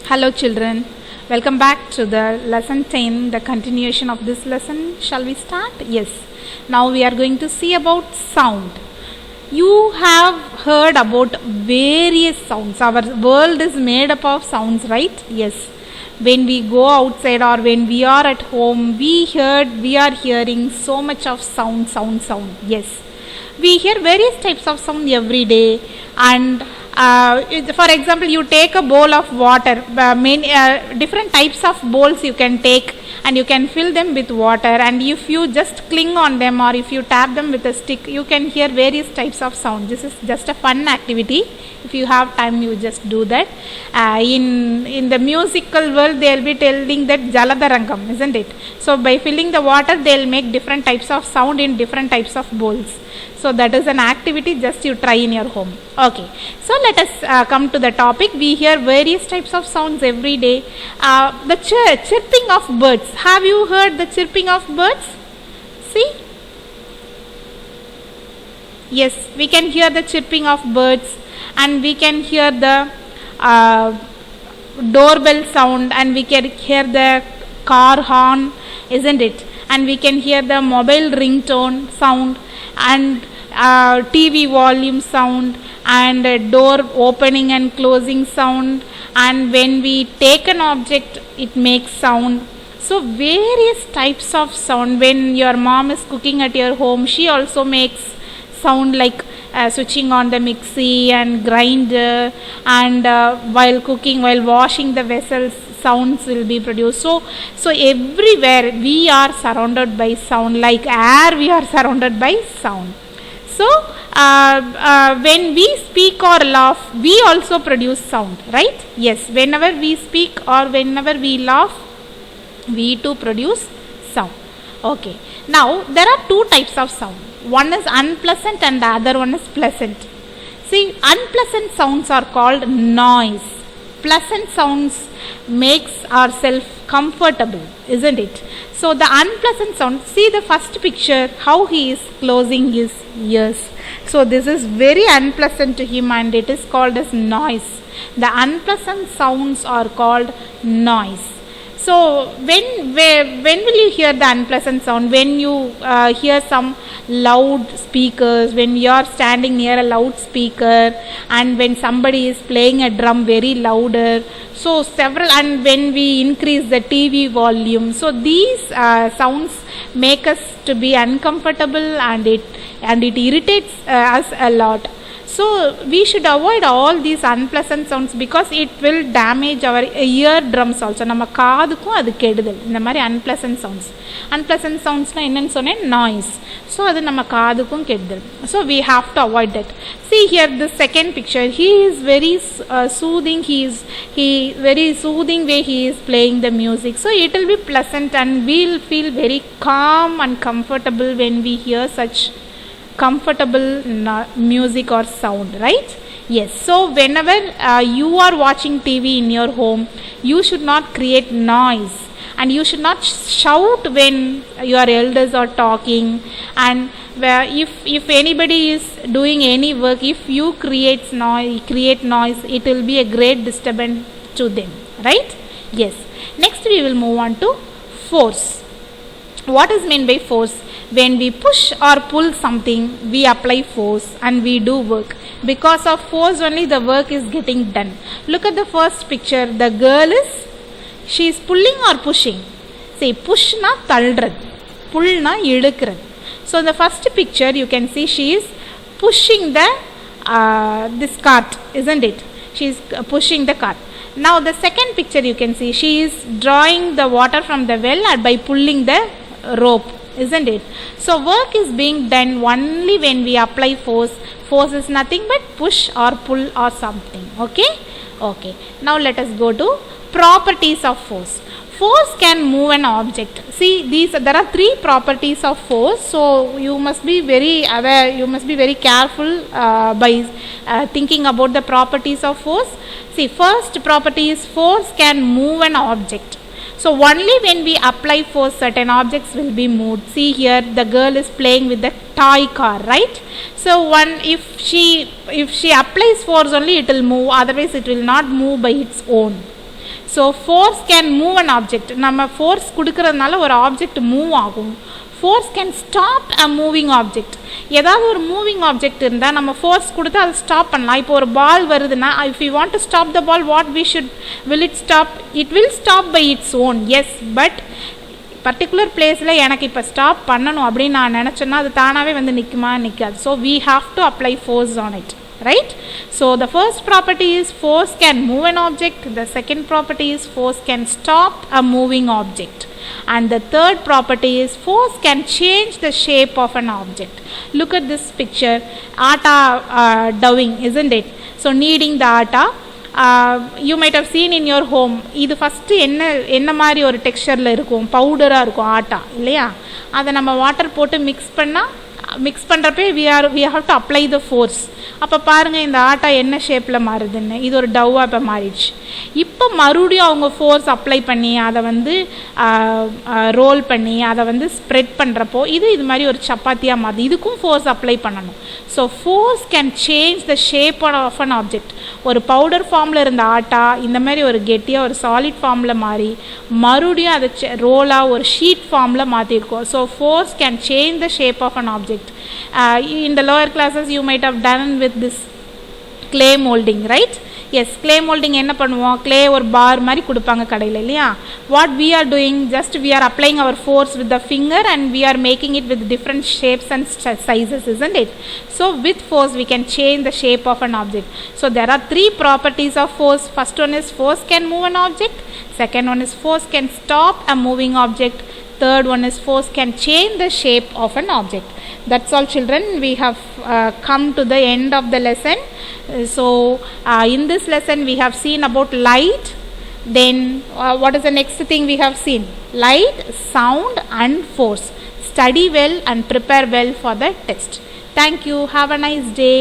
Hello children, welcome back to the lesson 10, the continuation of this lesson. Shall we start? Yes. Now we are going to see about sound. You have heard about various sounds. Our world is made up of sounds, right? Yes. When we go outside or when we are at home, we are hearing so much of sound. Yes. We hear various types of sound every day, and for example, you take a bowl of water, different types of bowls you can take and you can fill them with water, and if you just cling on them or if you tap them with a stick, you can hear various types of sound. This is just a fun activity. If you have time, you just do that. In the musical world, they will be telling that Jaladarangam, isn't it? So by filling the water, they will make different types of sound in different types of bowls. So that is an activity just you try in your home. Okay. So let us come to the topic. We hear various types of sounds every day. The chirping of birds. Have you heard the chirping of birds? See? Yes, we can hear the chirping of birds, and we can hear the doorbell sound, and we can hear the car horn, isn't it? And we can hear the mobile ringtone sound, and TV volume sound, and door opening and closing sound, and when we take an object, it makes sound. So various types of sound. When your mom is cooking at your home, she also makes sound, like switching on the mixie and grinder, and while cooking, while washing the vessels, sounds will be produced. So everywhere we are surrounded by sound, like air we are surrounded by sound. So when we speak or laugh, we also produce sound, right? Yes, whenever we speak or whenever we laugh, we too produce sound. Okay, now there are two types of sound. One is unpleasant and the other one is pleasant. See, unpleasant sounds are called noise. Pleasant sounds makes ourselves comfortable, isn't it? So the unpleasant sound, see the first picture, how he is closing his ears. So this is very unpleasant to him, and it is called as noise. The unpleasant sounds are called noise. So when will you hear the unpleasant sound? When you hear some loud speakers, when you are standing near a loudspeaker, and when somebody is playing a drum very louder. So and when we increase the TV volume. So these sounds make us to be uncomfortable, and it irritates us a lot. So we should avoid all these unpleasant sounds because it will damage our eardrums also. நம்ம காதுக்கும் அது கெடுதல். இந்த மாதிரி unpleasant sounds. Unpleasant soundsனா என்னன்னு சொன்னேன், noise. So அது நம்ம காதுக்கும் கெடுதல். So we have to avoid that. See here the second picture. He is very soothing. He very soothing way he is playing the music. So it will be pleasant, and we will feel very calm and comfortable when we hear such comfortable music or sound, right? Yes. So whenever you are watching TV in your home, you should not create noise, and you should not shout when your elders are talking. And if anybody is doing any work, if you create noise, it will be a great disturbance to them, right? Yes. Next we will move on to force. What is meant by force? When we push or pull something, we apply force and we do work. Because of force only the work is getting done. Look at the first picture. The girl she is pulling or pushing? Say, push na taldrad, pull na idukrad. So the first picture you can see she is pushing this cart, isn't it? She is pushing the cart. Now the second picture you can see she is drawing the water from the well by pulling the rope, isn't it? So work is being done only when we apply force. Force is nothing but push or pull or something. Okay. Now let us go to properties of force. Force can move an object. See, there are three properties of force. So you must be very aware. You must be very careful by thinking about the properties of force. See, first property is force can move an object. So only when we apply force, certain objects will be moved. See here, the girl is playing with the toy car, right? So if she applies force only, it will move. Otherwise, it will not move by its own. So force can move an object. நம்ம force கொடுக்கறதுனால ஒரு object move ஆகும். Force can stop a moving object. ஏதாவது ஒரு moving object இருந்தால் நம்ம force கொடுத்து அதை ஸ்டாப் பண்ணலாம். இப்போ ஒரு பால் வருதுன்னா, if you want to stop the ball, what we should, will it stop? It will stop by its own, yes. But particular பிளேஸில் எனக்கு இப்போ ஸ்டாப் பண்ணணும் அப்படின்னு நான் நினச்சேன்னா அது தானாகவே வந்து நிற்குமா? நிற்காது. So we have to apply force on it, right? So the first property is force can move an object. The second property is force can stop a moving object. And the third property is force can change the shape of an object. Look at this picture. Atta dowing, isn't it? So kneading the atta. You might have seen in your home. இது first என்ன மாதிரி ஒரு டெக்ஸ்சரில் இருக்கும்? பவுடராக இருக்கும் ஆட்டா, இல்லையா? அதை நம்ம வாட்டர் போட்டு mix பண்ணுறப்பே we have to apply the force. அப்போ பாருங்கள் இந்த ஆட்டா என்ன ஷேப்பில் மாறுதுன்னு. இது ஒரு டவ்வாக இப்போ மாறிடுச்சு. இப்போ மறுபடியும் அவங்க ஃபோர்ஸ் அப்ளை பண்ணி அதை வந்து ரோல் பண்ணி அதை வந்து ஸ்ப்ரெட் பண்ணுறப்போ இது மாதிரி ஒரு சப்பாத்தியாக மாறுது. இதுக்கும் ஃபோர்ஸ் அப்ளை பண்ணணும். So force can change the shape of an object. ஒரு பவுடர் ஃபார்மில் இருந்த ஆட்டா இந்த மாதிரி ஒரு கெட்டியாக ஒரு சாலிட் ஃபார்மில் மாறி மறுபடியும் அதை ரோலாக ஒரு ஷீட் ஃபார்மில் மாற்றிருக்கோம். So force can change the shape of an object. In the lower classes you might have done with this clay molding, right? Yes, clay molding என்ன பண்ணுவோம்? clay ஒரு பார் மாதிரி கொடுப்பாங்க கடையில், இல்லையா? What we are doing, just we are applying our force with the finger and we are making it with different shapes and sizes, isn't it? So with force we can change the shape of an object. So there are three properties of force. First one is force can move an object. Second one is force can stop a moving object. Third one is force can change the shape of an object. That's all, children. We have come to the end of the lesson. So in this lesson we have seen about light. Then what is the next thing we have seen? Light, sound and force. Study well and prepare well for the test. Thank you. Have a nice day.